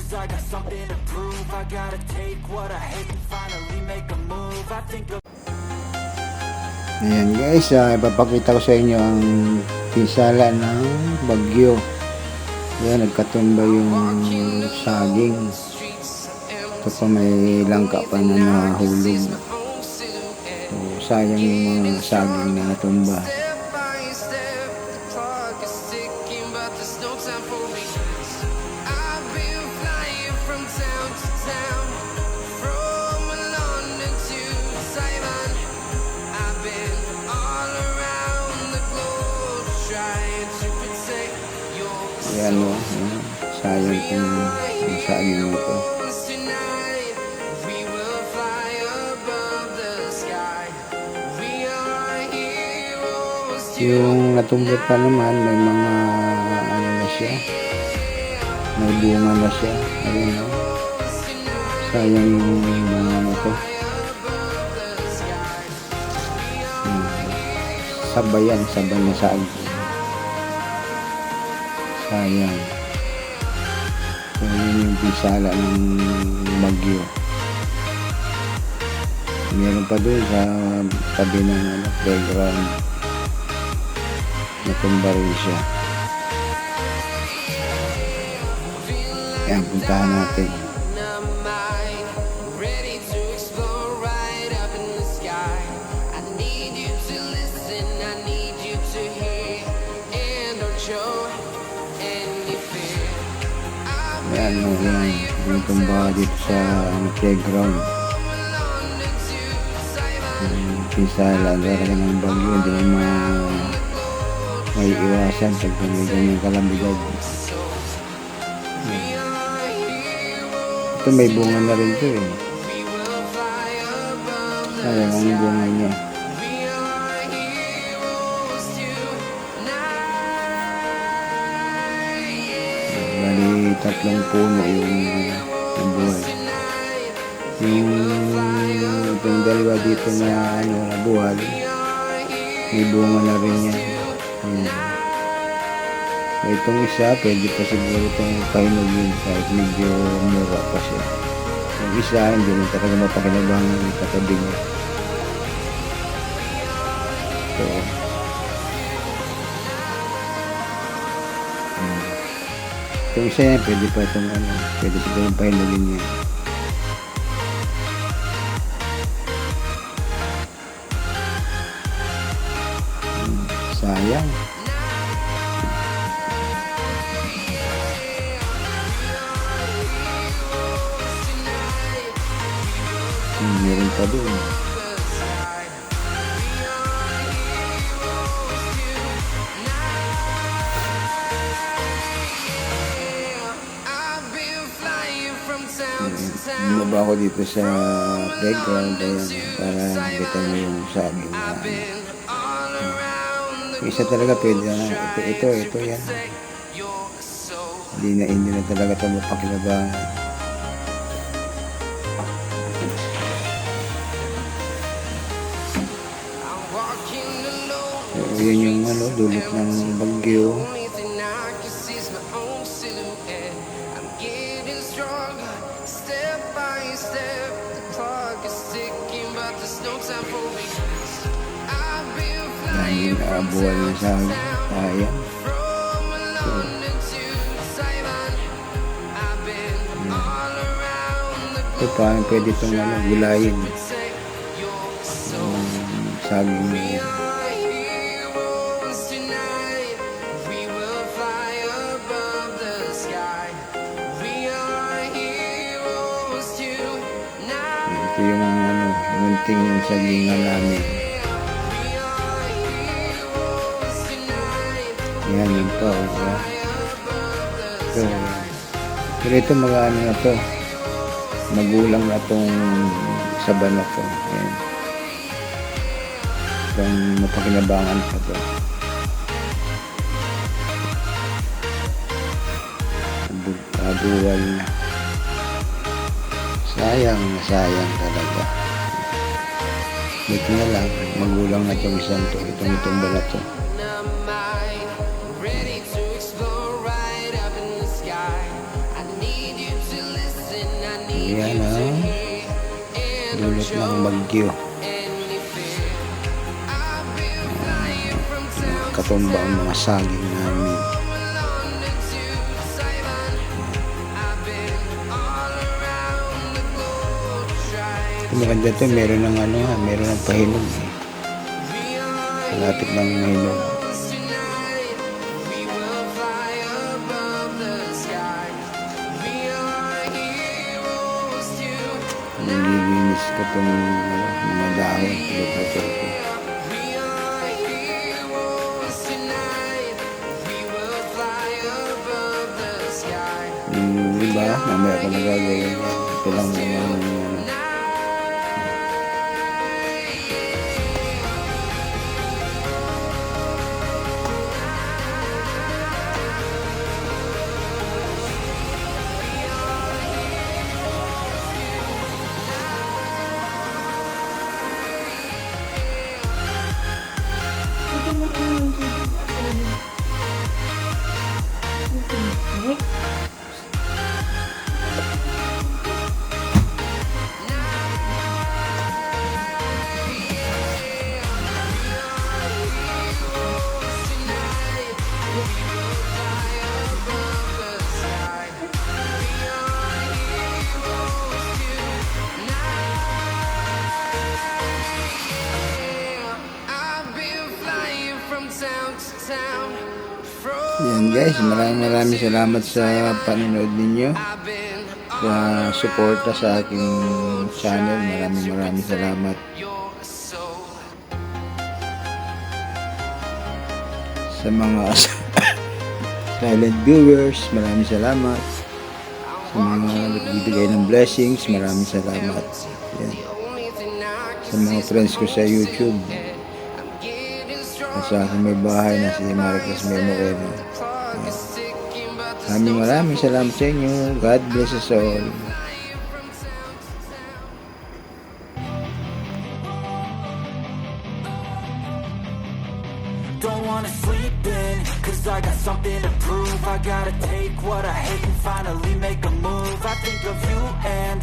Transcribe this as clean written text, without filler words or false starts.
Cause I got something to prove. I gotta take what I hate and finally make a move. I think of... Ayan guys, ipapakita ko sa inyo ang pinsala ng bagyo. Ayan, nagkatumba yung saging. Ito pa may langka pa na nahulog. So, sayang yung mga saging na natumba. Ayan o, sayang kung ang saging nito. Yung natumbot pa naman, may mga ano na siya, may bunga na siya. Ayun o, sayang yung bunga na to. Sabay na saging. Sayang. So, yun yung pinsala ng bagyo. Meron pa doon sa tabi ng playground. Natumba rin siya. Ayan, puntahan natin. Ayan, yung tumba dito sa playground. Pinsala talaga ng bagyo, hindi may iwasan pag ganyan kalamidad. Ito may bunga na rin ito eh. Sayang ang bunga niya. Bali, 3 puno yung buhay. Itong dalawa dito na nabuhal, may bunga na rin yan. So, itong isa, pwede pa siguro itong kahinugin kahit medyo mura pa siya. Yung isa, hindi rin talaga mapakinabang katabi niya. So, itong isa yan, pwede pa itong pwede pa itong pahinugin niya. Sayang. Meron pa doon. Bumaba ako dito sa playground para nakita nyo yung saging na isa talaga pwede na ito yan. Hindi na talaga ito mapakinabangan. So yun yung dulot ng bagyo. Yung nakabuhay na sayang. So, ito pa, pwede itong gulayin yung saging niya. Ito yung munting sagingan namin. Yan yun pa. So, pero ito mga na to, magulang na tong saban na to. Yan. Itong mapakinabangan pa to. Buwal na. Sayang talaga. Buti na lang, magulang na itong isang to, itong balat to. Ready to explore right up in the sky. I need you to dulot ng bagyo. Katumba ang mga saging namin. Maganda to, meron ng meron ng pahinog eh. Malapit ng mahinog. Nililinis ko itong mga dahon. Pinuputol ko. Diba? Mamaya ko nagagawin yan. Ito lang naman yan guys, maraming salamat sa panonood ninyo, sa suporta sa aking channel. Maraming salamat. Sa mga silent viewers, maraming salamat. Sa mga nagbibigay ng blessings, maraming salamat. Yan. Sa mga friends ko sa YouTube, at sa aking may bahay na si Marcos Memoreno. Maraming salamat sa inyo. God bless us all. Don't wanna sleep in, cause I got something to prove. I gotta take what I hate and finally make a move. I think of you and